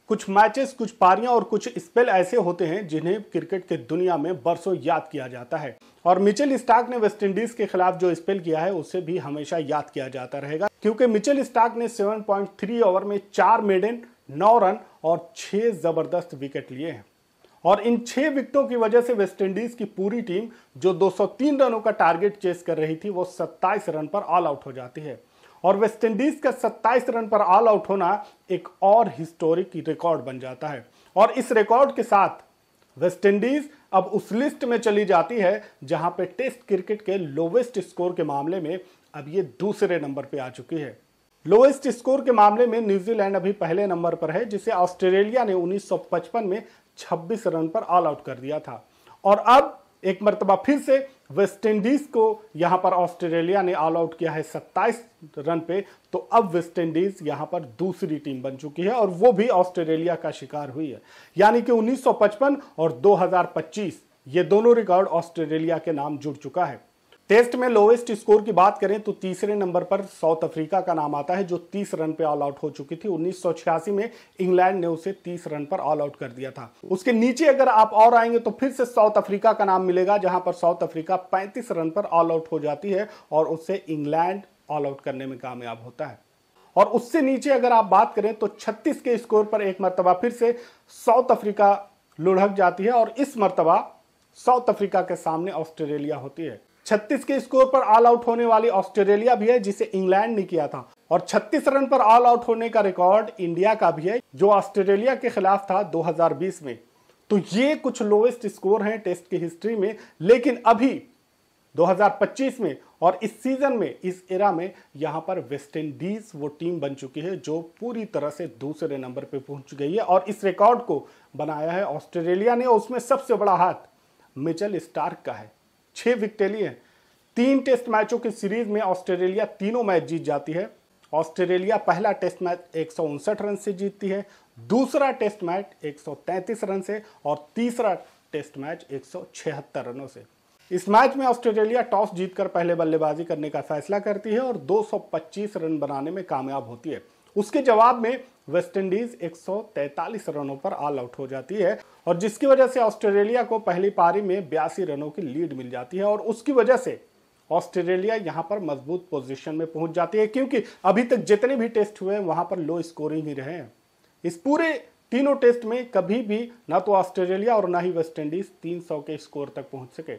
कुछ मैचेस, कुछ पारियां और कुछ स्पेल ऐसे होते हैं जिन्हें क्रिकेट के दुनिया में बरसों याद किया जाता है। और मिचेल स्टार्क ने वेस्टइंडीज के खिलाफ जो स्पेल किया है उसे भी हमेशा याद किया जाता रहेगा, क्योंकि मिचेल स्टार्क ने 7.3 ओवर में 4 मेडन, 9 रन और 6 जबरदस्त विकेट लिए हैं। और इन 6 विकेटों की वजह से वेस्टइंडीज की पूरी टीम जो 203 रनों का टारगेट चेस कर रही थी वो 27 रन पर ऑल आउट हो जाती है। और वेस्टइंडीज का 27 रन पर ऑल आउट होना एक और हिस्टोरिक रिकॉर्ड बन जाता है। और इस रिकॉर्ड के साथ वेस्टइंडीज अब उस लिस्ट में चली जाती है जहां पे टेस्ट क्रिकेट के लोवेस्ट स्कोर के मामले में अब ये दूसरे नंबर पे आ चुकी है। लोवेस्ट स्कोर के मामले में न्यूजीलैंड अभी पहले नंबर पर है, जिसे ऑस्ट्रेलिया ने 1955 में 26 रन पर ऑल आउट कर दिया था। और अब एक मर्तबा फिर से वेस्टइंडीज को यहां पर ऑस्ट्रेलिया ने ऑल आउट किया है 27 रन पे। तो अब वेस्टइंडीज यहां पर दूसरी टीम बन चुकी है और वो भी ऑस्ट्रेलिया का शिकार हुई है। यानी कि 1955 और 2025 ये दोनों रिकॉर्ड ऑस्ट्रेलिया के नाम जुड़ चुका है। टेस्ट में लोवेस्ट स्कोर की बात करें तो तीसरे नंबर पर साउथ अफ्रीका का नाम आता है, जो 30 रन पे ऑल आउट हो चुकी थी। 1986 में इंग्लैंड ने उसे 30 रन पर ऑल आउट कर दिया था। उसके नीचे अगर आप और आएंगे तो फिर से साउथ अफ्रीका का नाम मिलेगा, जहां पर साउथ अफ्रीका 35 रन पर ऑल आउट हो जाती है और उससे इंग्लैंड ऑल आउट करने में कामयाब होता है। और उससे नीचे अगर आप बात करें तो 36 के स्कोर पर एक मरतबा फिर से साउथ अफ्रीका लुढ़क जाती है और इस मरतबा साउथ अफ्रीका के सामने ऑस्ट्रेलिया होती है। 36 के स्कोर पर ऑल आउट होने वाली ऑस्ट्रेलिया भी है, जिसे इंग्लैंड ने किया था। और 36 रन पर ऑल आउट होने का रिकॉर्ड इंडिया का भी है, जो ऑस्ट्रेलिया के खिलाफ था 2020 में। तो ये कुछ लोवेस्ट स्कोर हैं टेस्ट की हिस्ट्री में। लेकिन अभी 2025 में और इस सीजन में, इस एरा में यहां पर वेस्टइंडीज वो टीम बन चुकी है जो पूरी तरह से दूसरे नंबर पे पहुंच गई है। और इस रिकॉर्ड को बनाया है ऑस्ट्रेलिया ने, और उसमें सबसे बड़ा हाथ मिचेल स्टार्क का है। 6 विकेट लिए हैं। 3 टेस्ट मैचों की सीरीज में ऑस्ट्रेलिया तीनों मैच जीत जाती है। ऑस्ट्रेलिया पहला टेस्ट मैच 159 रन से जीतती है, दूसरा टेस्ट मैच 133 रन से और तीसरा टेस्ट मैच 176 रनों से। इस मैच में ऑस्ट्रेलिया टॉस जीतकर पहले बल्लेबाजी करने का फैसला करती है और 225 रन बनाने में कामयाब होती है। उसके जवाब में वेस्टइंडीज 143 रनों पर ऑल आउट हो जाती है, और जिसकी वजह से ऑस्ट्रेलिया को पहली पारी में 82 रनों की लीड मिल जाती है। और उसकी वजह से ऑस्ट्रेलिया यहां पर मजबूत पोजीशन में पहुंच जाती है, क्योंकि अभी तक जितने भी टेस्ट हुए हैं वहां पर लो स्कोरिंग ही रहे हैं। इस पूरे तीनों टेस्ट में कभी भी ना तो ऑस्ट्रेलिया और ना ही वेस्टइंडीज 300 के स्कोर तक पहुंच सके।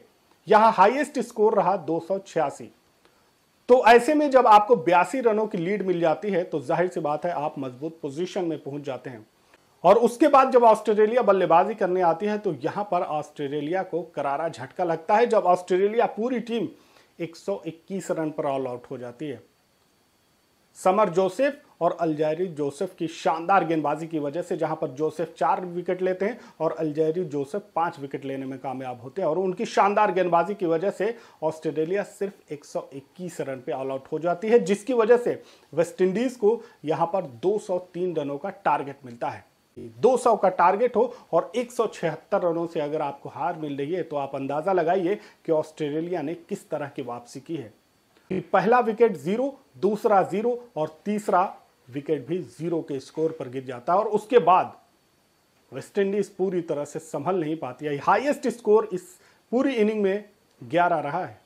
यहां हाईएस्ट स्कोर रहा 286। तो ऐसे में जब आपको 82 रनों की लीड मिल जाती है तो जाहिर सी बात है आप मजबूत पोजीशन में पहुंच जाते हैं। और उसके बाद जब ऑस्ट्रेलिया बल्लेबाजी करने आती है तो यहां पर ऑस्ट्रेलिया को करारा झटका लगता है, जब ऑस्ट्रेलिया पूरी टीम 121 रन पर ऑल आउट हो जाती है। समर जोसेफ और अल्जायरी जोसेफ की शानदार गेंदबाजी की वजह से, जहां पर जोसेफ 4 विकेट लेते हैं और अल्जायरी जोसेफ 5 विकेट लेने में कामयाब होते हैं, और उनकी शानदार गेंदबाजी की वजह से ऑस्ट्रेलिया सिर्फ 121 रन पे ऑल आउट हो जाती है, जिसकी वजह से वेस्टइंडीज को यहां पर 203 रनों का टारगेट मिलता है। 200 का टारगेट हो और 176 रनों से अगर आपको हार मिल रही है तो आप अंदाजा लगाइए कि ऑस्ट्रेलिया ने किस तरह की वापसी की है। पहला विकेट 0, दूसरा 0 और तीसरा विकेट भी 0 के स्कोर पर गिर जाता है, और उसके बाद वेस्टइंडीज पूरी तरह से संभल नहीं पाती है। हाईएस्ट स्कोर इस पूरी इनिंग में 11 रहा है।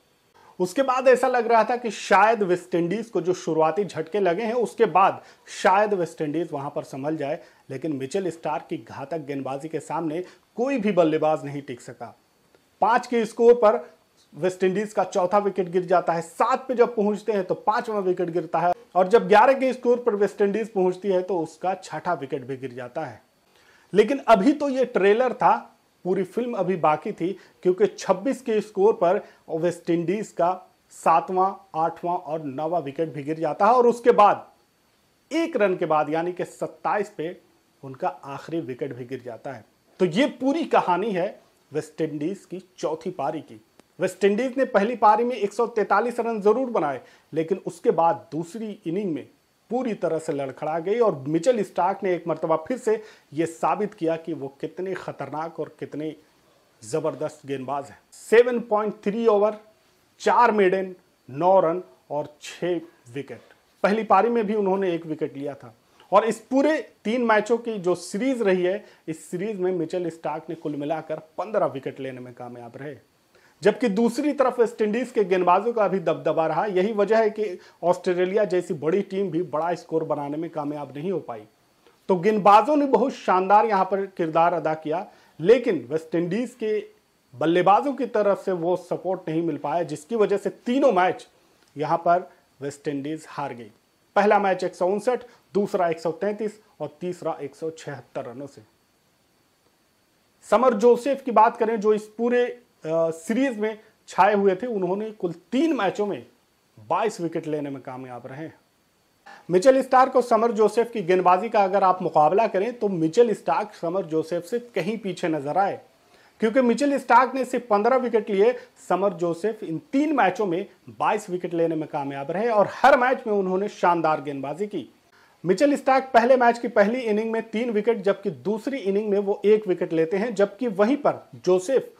उसके बाद ऐसा लग रहा था कि शायद वेस्टइंडीज को जो शुरुआती झटके लगे हैं उसके बाद शायद वेस्टइंडीज वहां पर संभल जाए, लेकिन मिचेल स्टार्क की घातक गेंदबाजी के सामने कोई भी बल्लेबाज नहीं टिक सका। 5 के स्कोर पर वेस्टइंडीज का चौथा विकेट गिर जाता है। 7 पे जब पहुंचते हैं तो 5वां विकेट गिरता है, और जब 11 के स्कोर पर वेस्टइंडीज पहुंचती है तो उसका 6ठा विकेट भी गिर जाता है। लेकिन अभी तो ये ट्रेलर था, पूरी फिल्म अभी बाकी थी, क्योंकि 26 के स्कोर पर वेस्टइंडीज का 7वां, 8वां और 9वां विकेट भी गिर जाता है, और उसके बाद 1 रन के बाद यानी कि 27 पे उनका आखिरी विकेट भी गिर जाता है। तो ये पूरी कहानी है वेस्टइंडीज की चौथी पारी की। वेस्टइंडीज ने पहली पारी में 143 रन जरूर बनाए, लेकिन उसके बाद दूसरी इनिंग में पूरी तरह से लड़खड़ा गई, और मिचेल स्टार्क ने एक मर्तबा फिर से यह साबित किया कि वो कितने खतरनाक और कितने जबरदस्त गेंदबाज हैं। 7.3 ओवर, 4 मेडन, 9 रन और 6 विकेट। पहली पारी में भी उन्होंने 1 विकेट लिया था, और इस पूरे 3 मैचों की जो सीरीज रही है, इस सीरीज में मिचेल स्टार्क ने कुल मिलाकर 15 विकेट लेने में कामयाब रहे। जबकि दूसरी तरफ वेस्टइंडीज के गेंदबाजों का भी दबदबा रहा। यही वजह है कि ऑस्ट्रेलिया जैसी बड़ी टीम भी बड़ा स्कोर बनाने में कामयाब नहीं हो पाई। तो गेंदबाजों ने बहुत शानदार यहां पर किरदार अदा किया, लेकिन वेस्टइंडीज के बल्लेबाजों की तरफ से वो सपोर्ट नहीं मिल पाया, जिसकी वजह से तीनों मैच यहां पर वेस्टइंडीज हार गई। पहला मैच 159, दूसरा 133 और तीसरा 176 रनों से। समर जोसेफ की बात करें, जो इस पूरे सीरीज में छाए हुए थे, उन्होंने कुल 3 मैचों में 22 विकेट लेने में कामयाब रहे। मिचेल स्टार्क और समर जोसेफ की गेंदबाजी का अगर आप मुकाबला करें तो मिचेल स्टार्क समर जोसेफ से कहीं पीछे नजर आए, क्योंकि मिचेल स्टार्क ने सिर्फ 15 विकेट लिए, समर जोसेफ इन 3 मैचों में 22 विकेट लेने में कामयाब रहे और हर मैच में उन्होंने शानदार गेंदबाजी की। मिचेल स्टार्क पहले मैच की पहली इनिंग में 3 विकेट, जबकि दूसरी इनिंग में वो 1 विकेट लेते हैं, जबकि वहीं पर जोसेफ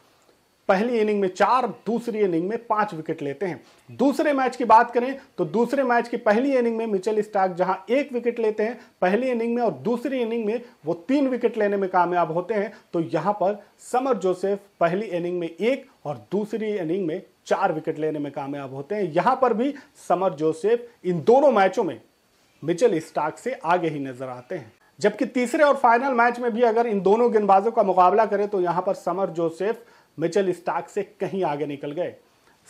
पहली इनिंग में 4, दूसरी इनिंग में 5 विकेट लेते हैं। दूसरे मैच की बात करें तो दूसरे मैच की पहली इनिंग में मिचेल स्टार्क जहां 1 विकेट लेते हैं पहली इनिंग में और दूसरी इनिंग में वो 3 विकेट लेने में कामयाब होते हैं, तो यहां पर समर जोसेफ पहली इनिंग में 1 और दूसरी इनिंग में 4 विकेट लेने में कामयाब होते हैं। यहां पर भी समर जोसेफ इन दोनों मैचों में मिचेल स्टार्क से आगे ही नजर आते हैं। जबकि तीसरे और फाइनल मैच में भी अगर इन दोनों गेंदबाजों का मुकाबला करें तो यहां पर समर जोसेफ मिचेल स्टार्क से कहीं आगे निकल गए।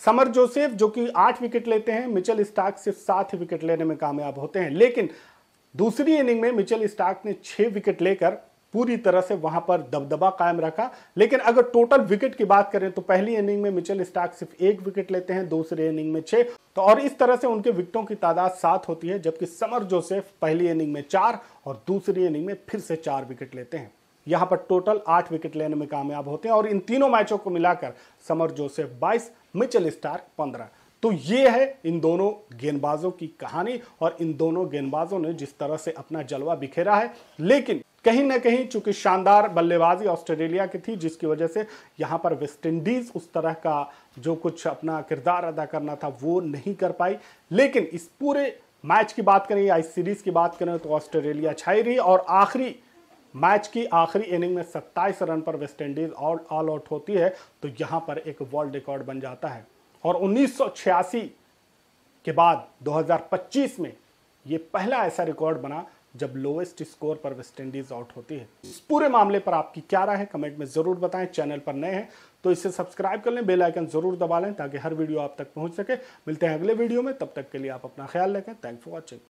समर जोसेफ जो कि 8 विकेट लेते हैं, मिचेल स्टार्क सिर्फ 7 विकेट लेने में कामयाब होते हैं। लेकिन दूसरी इनिंग में मिचेल स्टार्क ने 6 विकेट लेकर पूरी तरह से वहां पर दबदबा कायम रखा। लेकिन अगर टोटल विकेट की बात करें तो पहली इनिंग में मिचेल स्टार्क सिर्फ 1 विकेट लेते हैं, दूसरी इनिंग में 6, तो और इस तरह से उनके विकेटों की तादाद 7 होती है, जबकि समर जोसेफ पहली इनिंग में 4 और दूसरी इनिंग में फिर से 4 विकेट लेते हैं। यहां पर टोटल 8 विकेट लेने में कामयाब होते हैं और इन तीनों मैचों को मिलाकर समर जोसेफ 22, मिचेल स्टार्क 15। तो ये है इन दोनों गेंदबाजों की कहानी और इन दोनों गेंदबाजों ने जिस तरह से अपना जलवा बिखेरा है। लेकिन कहीं ना कहीं चूंकि शानदार बल्लेबाजी ऑस्ट्रेलिया की थी, जिसकी वजह से यहां पर वेस्टइंडीज उस तरह का जो कुछ अपना किरदार अदा करना था वो नहीं कर पाई। लेकिन इस पूरे मैच की बात करें या इस सीरीज की बात करें तो ऑस्ट्रेलिया छाई रही और आखिरी मैच की आखिरी इनिंग में 27 रन पर वेस्टइंडीज ऑल आउट होती है, तो यहां पर एक वर्ल्ड रिकॉर्ड बन जाता है। और 1986 के बाद 2025 में यह पहला ऐसा रिकॉर्ड बना जब लोएस्ट स्कोर पर वेस्टइंडीज आउट होती है। इस पूरे मामले पर आपकी क्या राय है कमेंट में जरूर बताएं। चैनल पर नए हैं तो इसे सब्सक्राइब कर लें, बेल आइकन जरूर दबा लें ताकि हर वीडियो आप तक पहुंच सके। मिलते हैं अगले वीडियो में, तब तक के लिए आप अपना ख्याल रखें। Thanks for watching.